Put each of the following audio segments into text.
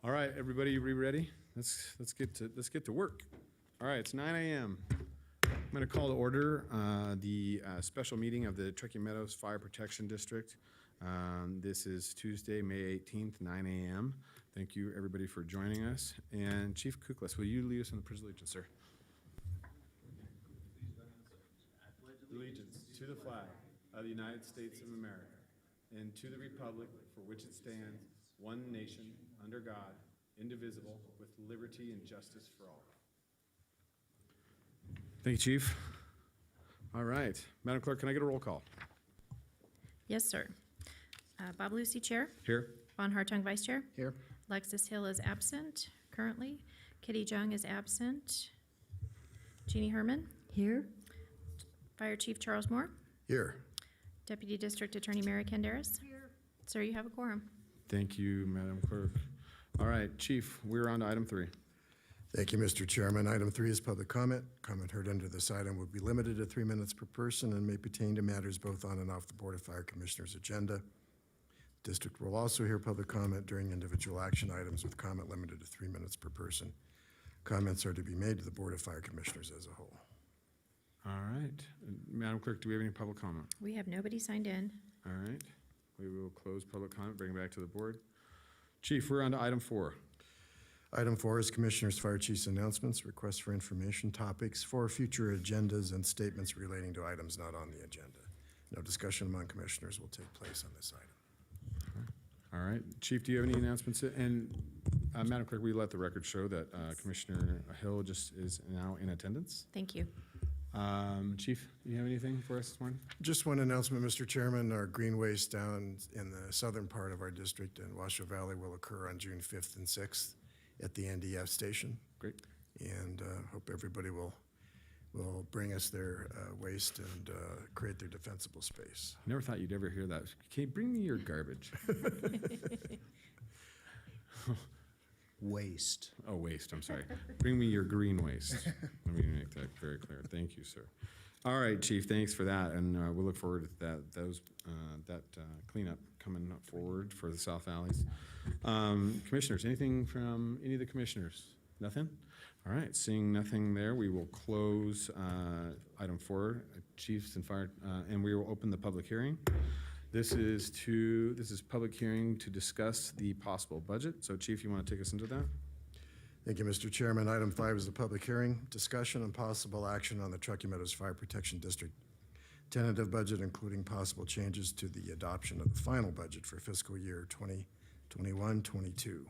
All right, everybody, you ready? Let's get to work. All right, it's 9 a.m. I'm going to call to order the special meeting of the Truckee Meadows Fire Protection District. This is Tuesday, May 18th, 9 a.m. Thank you, everybody, for joining us. And Chief Kuklas, will you lead us in the Pledge of Allegiance, sir? Allegiance to the flag of the United States of America and to the republic for which it stands, one nation, under God, indivisible, with liberty and justice for all. Thank you, Chief. All right. Madam Clerk, can I get a roll call? Yes, sir. Bob Lucy, Chair. Here. Von Hartung, Vice Chair. Here. Alexis Hill is absent currently. Kitty Jung is absent. Jeannie Herman. Here. Fire Chief Charles Moore. Here. Deputy District Attorney Mary Canderas. Here. Sir, you have a quorum. Thank you, Madam Clerk. All right, Chief, we're on to item 3. Thank you, Mr. Chairman. Item 3 is public comment. Comment heard under this item will be limited to 3 minutes per person and may pertain to matters both on and off the Board of Fire Commissioners' agenda. District will also hear public comment during individual action items with comment limited to 3 minutes per person. Comments are to be made to the Board of Fire Commissioners as a whole. All right. Madam Clerk, do we have any public comment? We have nobody signed in. All right. We will close public comment, bring it back to the board. Chief, we're on to item 4. Item 4 is Commissioners' Fire Chief's announcements, requests for information, topics for future agendas, and statements relating to items not on the agenda. No discussion among commissioners will take place on this item. All right. Chief, do you have any announcements? And Madam Clerk, we let the record show that Commissioner Hill just is now in attendance. Thank you. Chief, do you have anything for us this morning? Just one announcement, Mr. Chairman. Our green waste down in the southern part of our district in Washoe Valley will occur on June 5th and 6th at the NDF station. Great. And hope everybody will bring us their waste and create their defensible space. Never thought you'd ever hear that. Okay, bring me your garbage. Waste. Oh, waste, I'm sorry. Bring me your green waste. Let me make that very clear. Thank you, sir. All right, Chief, thanks for that, and we'll look forward to that cleanup coming forward for the South Valleys. Commissioners, anything from any of the commissioners? Nothing? All right, seeing nothing there, we will close item 4, Chiefs and Fire, and we will open the public hearing. This is public hearing to discuss the possible budget. So, Chief, you want to take us into that? Thank you, Mr. Chairman. Item 5 is the public hearing, discussion and possible action on the Truckee Meadows Fire Protection District tentative budget, including possible changes to the adoption of the final budget for fiscal year 2021-22.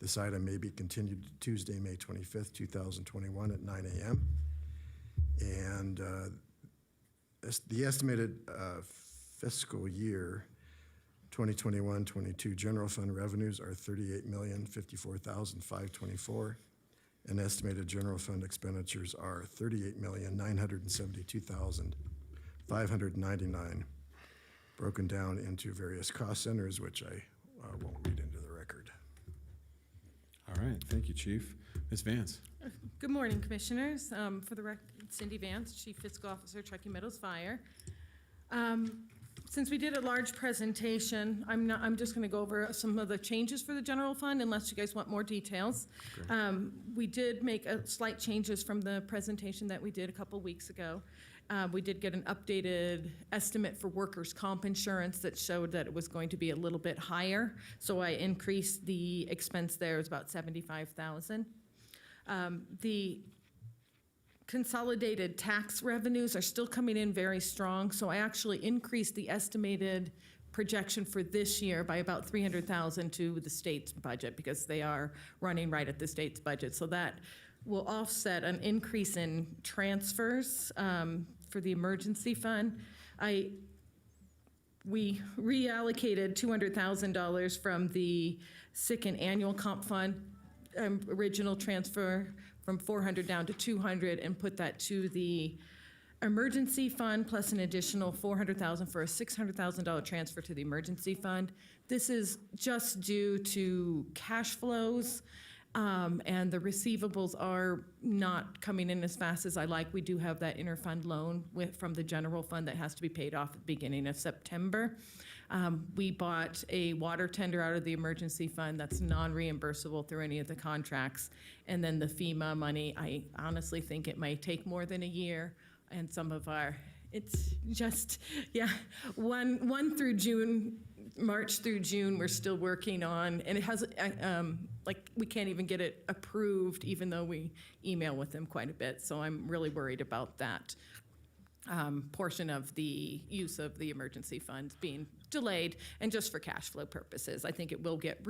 This item may be continued to Tuesday, May 25th, 2021 at 9 a.m. And the estimated fiscal year 2021-22 general fund revenues are $38,054,524, and estimated general fund expenditures are $38,972,599, broken down into various cost centers, which I won't read into the record. All right, thank you, Chief. Ms. Vance. Good morning, Commissioners. For the record, Cindy Vance, Chief Fiscal Officer, Truckee Meadows Fire. Since we did a large presentation, I'm just going to go over some of the changes for the general fund, unless you guys want more details. We did make slight changes from the presentation that we did a couple weeks ago. We did get an updated estimate for workers' comp insurance that showed that it was going to be a little bit higher. So I increased the expense there. It's about $75,000. The consolidated tax revenues are still coming in very strong, so I actually increased the estimated projection for this year by about $300,000 to the state's budget because they are running right at the state's budget. So that will offset an increase in transfers for the emergency fund. We reallocated $200,000 from the sick and annual comp fund original transfer from 400 down to 200 and put that to the emergency fund plus an additional $400,000 for a $600,000 transfer to the emergency fund. This is just due to cash flows and the receivables are not coming in as fast as I like. We do have that interfund loan from the general fund that has to be paid off at the beginning of September. We bought a water tender out of the emergency fund that's non-reimbursable through any of the contracts. And then the FEMA money, I honestly think it might take more than a year. And some of our, it's just, yeah, one through June, March through June, we're still working on, and it has, like, we can't even get it approved, even though we email with them quite a bit. So I'm really worried about that portion of the use of the emergency funds being delayed, and just for cash flow purposes. I think it will get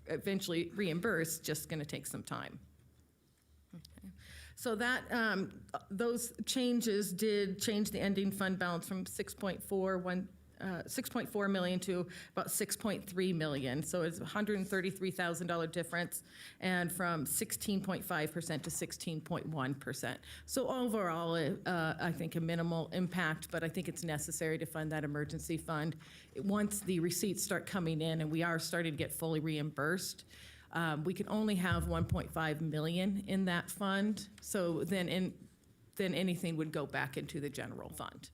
eventually reimbursed, just going to take some time. Okay. So that, those changes did change the ending fund balance from 6.4 million to about 6.3 million. So it's a $133,000 difference, and from 16.5% to 16.1%. So overall, I think a minimal impact, but I think it's necessary to fund that emergency fund. Once the receipts start coming in and we are starting to get fully reimbursed, we can only have 1.5 million in that fund. So then anything would go back into the general fund.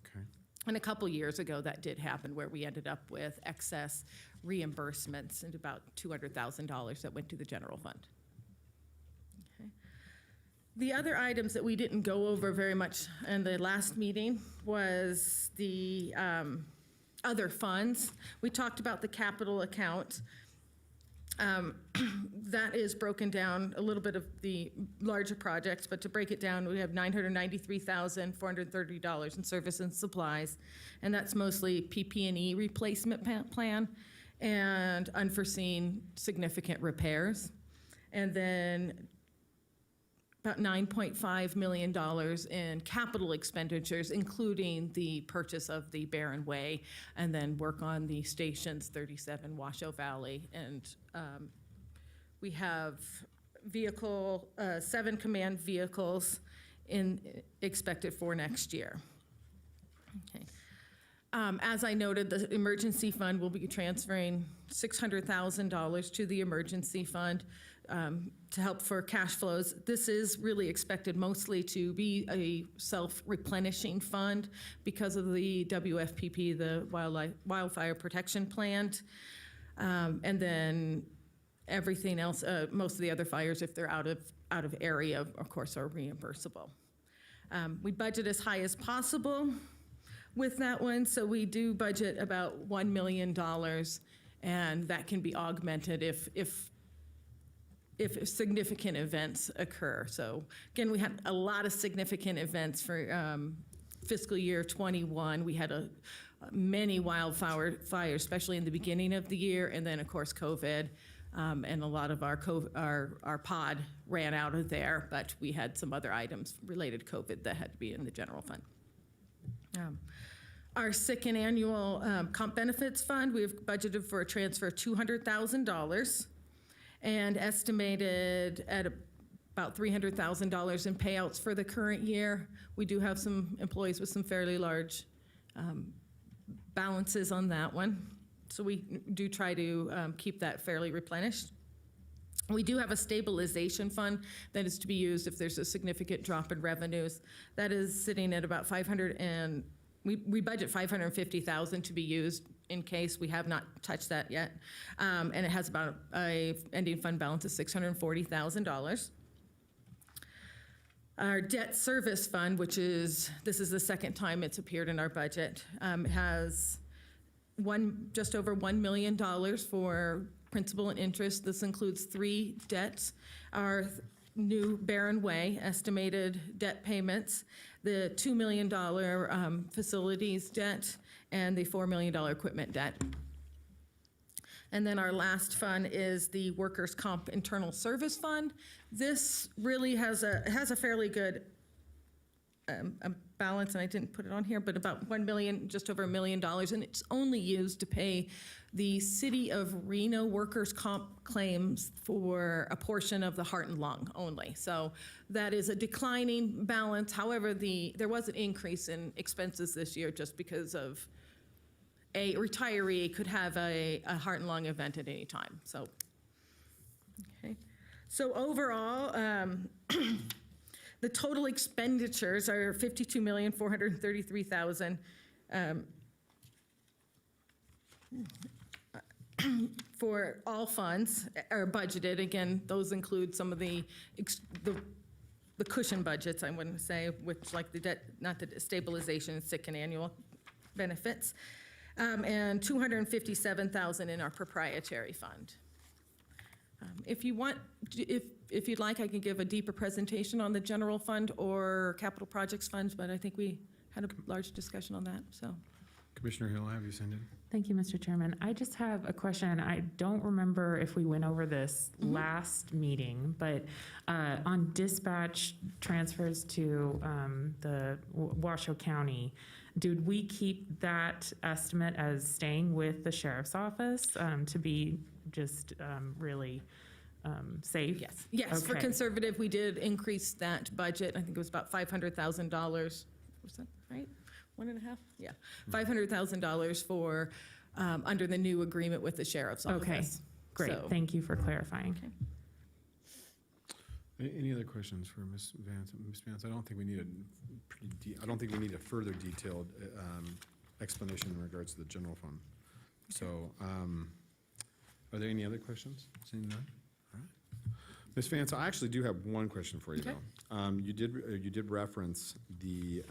Okay. And a couple years ago, that did happen, where we ended up with excess reimbursements and about $200,000 that went to the general fund. Okay. The other items that we didn't go over very much in the last meeting was the other funds. We talked about the capital account. That is broken down, a little bit of the larger projects, but to break it down, we have $993,430 in service and supplies, and that's mostly PP&E replacement plan and unforeseen significant repairs. And then about $9.5 million in capital expenditures, including the purchase of the Barron Way, and then work on the stations 37 Washoe Valley. And we have 7 command vehicles expected for next year. Okay. As I noted, the emergency fund will be transferring $600,000 to the emergency fund to help for cash flows. This is really expected mostly to be a self-replenishing fund because of the WFPP, the Wildfire Protection Plan. And then everything else, most of the other fires, if they're out of area, of course, are reimbursable. We budget as high as possible with that one, so we do budget about $1 million, and that can be augmented if significant events occur. So again, we had a lot of significant events for fiscal year 21. We had many wildfires, especially in the beginning of the year, and then of course COVID, and a lot of our pod ran out of there, but we had some other items related to COVID that had to be in the general fund. Our sick and annual comp benefits fund, we've budgeted for a transfer of $200,000 and estimated at about $300,000 in payouts for the current year. We do have some employees with some fairly large balances on that one, so we do try to keep that fairly replenished. We do have a stabilization fund that is to be used if there's a significant drop in revenues. That is sitting at about we budget $550,000 to be used in case. We have not touched that yet. And it has about a ending fund balance of $640,000. Our debt service fund, this is the second time it's appeared in our budget, has just over $1 million for principal and interest. This includes 3 debts. Our new Barron Way estimated debt payments, the $2 million facilities debt, and the $4 million equipment debt. And then our last fund is the Workers' Comp Internal Service Fund. This really has a fairly good balance, and I didn't put it on here, but about just over $1 million, and it's only used to pay the City of Reno workers' comp claims for a portion of the heart and lung only. So that is a declining balance. However, there was an increase in expenses this year just because of a retiree could have a heart and lung event at any time. So, okay. So overall, the total expenditures are $52,433,000. For all funds are budgeted, again, those include some of the cushion budgets, I wouldn't say, which like the debt, not the stabilization, sick and annual benefits, and $257,000 in our proprietary fund. If you want, if you'd like, I can give a deeper presentation on the general fund or capital projects funds, but I think we had a large discussion on that, so. Commissioner Hill, have you sent it? Thank you, Mr. Chairman. I just have a question. I don't remember if we went over this last meeting, but on dispatch transfers to the Washoe County, did we keep that estimate as staying with the sheriff's office to be just really safe? Yes, yes, for Okay. conservative, we did increase that budget. I think it was about $500,000. Was that right? 1.5? Yeah, $500,000 for, under the new agreement with the sheriff's office. Okay, great. So- Thank you for clarifying. Okay. Any other questions for Ms. Vance? Ms. Vance, I don't think we need I don't think we need a further detailed explanation in regards to the general fund. So, are there any other questions? Seeing none? All right. Ms. Vance, I actually do have one question for you, Okay. though. You did reference the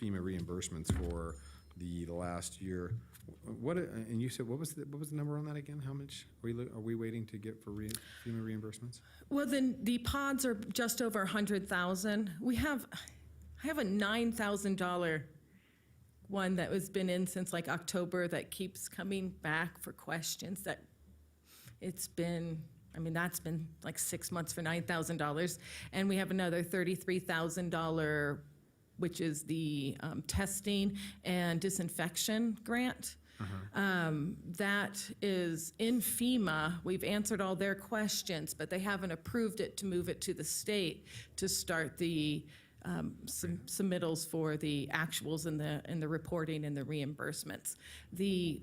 FEMA reimbursements for the last year. What, and you said, what was the number on that again? How much are we waiting to get for FEMA reimbursements? Well, then, the pods are just over 100,000. I have a $9,000 one that has been in since like October that keeps coming back for questions that it's been, I mean, that's been like 6 months for $9,000. And we have another $33,000, which is the testing and disinfection grant. That is in FEMA. We've answered all their questions, but they haven't approved it to move it to the state to start the submittals for the actuals and the reporting and the reimbursements. The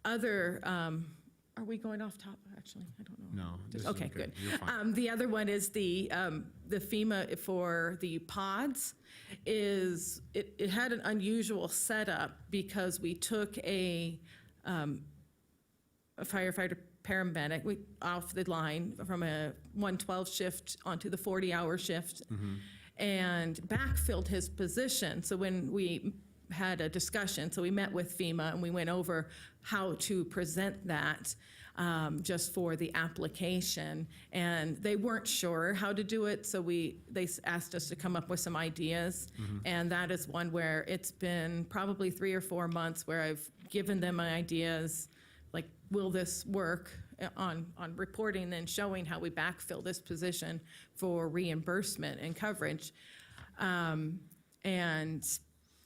other, are we going off top, actually? I don't know. No. this is Okay, good. You're fine. The other one is the FEMA for the pods is, it had an unusual setup because we took a firefighter paramedic off the line from a 112 shift onto the 40-hour shift and backfilled his position. So when we had a discussion, so we met with FEMA and we went over how to present that just for the application, and they weren't sure how to do it, so they asked us to come up with some ideas, and that is one where it's been probably 3 or 4 months where I've given them my ideas, like, will this work on reporting and showing how we backfill this position for reimbursement and coverage, and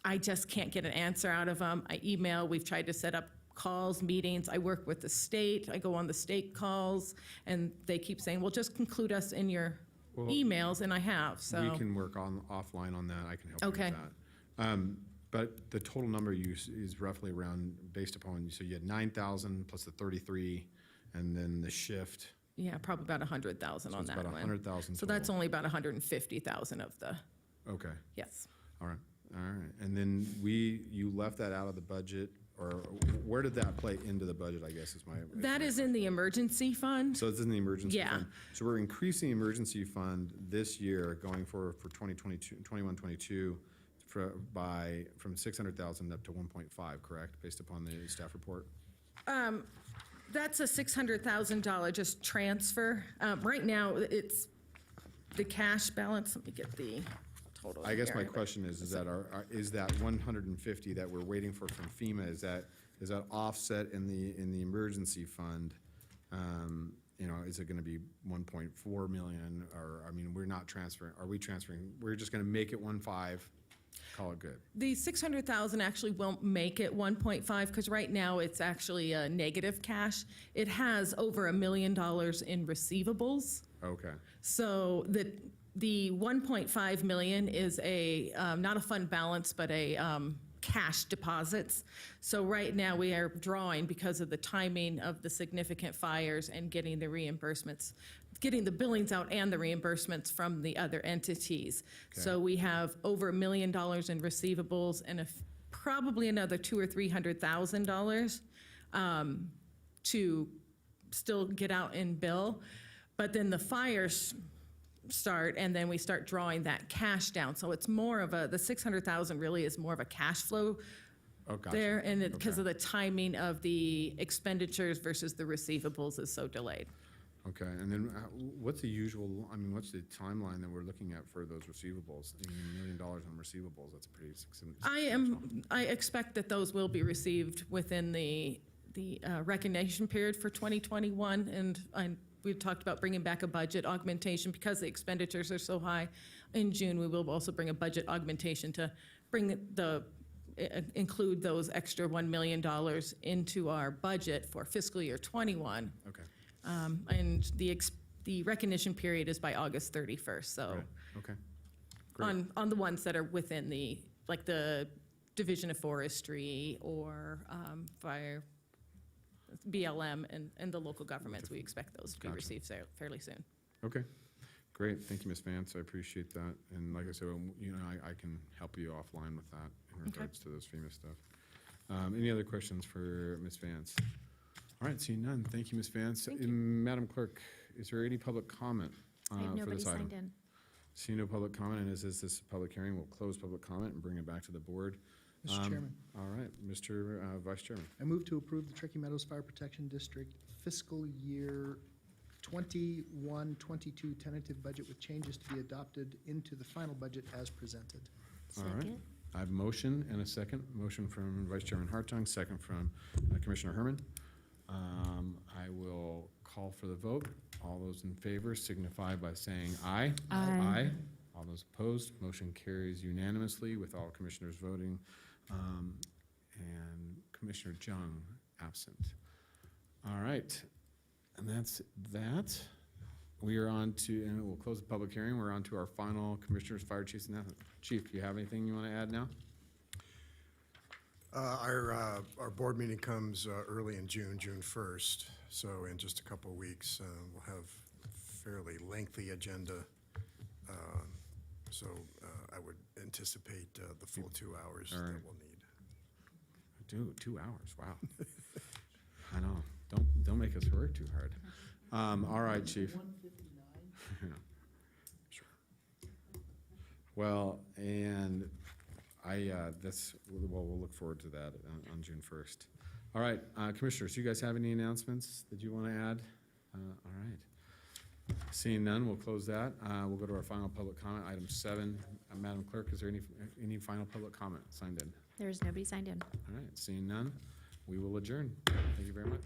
I just can't get an answer out of them. I email, we've tried to set up calls, meetings. I work with the state. I go on the state calls, and they keep saying, well, just include us in your Well, emails, and I have, so. We can work offline on that. I can help you Okay. with that. But the total number is roughly around, based upon, so you had 9,000 plus the 33, and then the shift. Yeah, probably about 100,000 So on it's that about one. 100,000 So that's total. only about 150,000 of the, Okay, yes. all right. And then you left that out of the budget, or where did that play into the budget, I guess, is my. That is in the emergency fund. So it's in the emergency Yeah. fund. So we're increasing the emergency fund this year, going for 2022, 21-22, from 600,000 up to 1.5, correct, based upon the staff report? That's a $600,000 just transfer. Right now, it's the cash balance. Let me get the total. I guess my here. question is that is that 150 that we're waiting for from FEMA, is that offset in the emergency fund? Is it gonna be 1.4 million, or, I mean, we're not transferring, are we transferring, we're just gonna make it 1.5, call it good? The 600,000 actually won't make it 1.5, because right now it's actually a negative cash. It has over $1 million in receivables. Okay, So the 1.5 million is not a fund balance, but a cash deposits. So right now we are drawing because of the timing of the significant fires and getting the reimbursements, getting the billings out and the reimbursements from the other entities. So we have over $1 million in receivables and probably another $200,000 or $300,000 to still get out and bill. But then the fires start, and then we start drawing that cash down. So it's more of the 600,000 really is more of a cash flow Oh, gotcha. there, and because Okay. of the timing of the expenditures versus the receivables is so delayed. Okay, and then what's the usual, I mean, what's the timeline that we're looking at for those receivables? I mean, $1 million on receivables, that's pretty substantial. I expect that those will be received within the recognition period for 2021, and we've talked about bringing back a budget augmentation because the expenditures are so high. In June, we will also bring a budget augmentation to bring include those extra $1 million into our budget for fiscal year '21. Okay, And the recognition period is by August 31st, so right, okay. Great. on the ones that are within the Division of Forestry or fire, BLM, and the local governments, we expect those to be Gotcha. received fairly soon. Okay, great, thank you, Ms. Vance, I appreciate that. And like I said, I can help you offline with that in Okay. regards to those FEMA stuff. Any other questions for Ms. Vance? All right, seeing none, thank you, Ms. Vance. Thank you. Madam Clerk, is there any public comment I have for nobody this item? signed in. See no public comment, and as this is a public hearing, we'll close public comment and bring it back to the board. Mr. Chairman, All right, Mr. Vice Chairman. I move to approve the Truckee Meadows Fire Protection District fiscal year 21-22 tentative budget with changes to be adopted into the final budget as presented. All right. Second. I have a motion and a second. Motion from Vice Chairman Hartung, second from Commissioner Herman. I will call for the vote. All those in favor signify by saying aye. Aye. All those opposed, motion carries unanimously with all commissioners voting, and Commissioner Jung absent. All right, and that's that. We are on to, and we'll close the public hearing. We're on to our final commissioners, fire chiefs, and ethics. Chief, do you have anything you want to add now? Our board meeting comes early in June, June 1st, so in just a couple of weeks, we'll have a fairly lengthy agenda. So I would anticipate the full 2 hours All right. that we'll need. Dude, 2 hours, wow. I know, don't make us work too hard. All right, Chief. Sure. Well, and we'll look forward to that on June 1st. All right, Commissioners, you guys have any announcements that you want to add? All right. Seeing none, we'll close that. We'll go to our final public comment, item 7. Madam Clerk, is there any final public comment signed in? There's nobody signed in. All right, seeing none, we will adjourn. Thank you very much.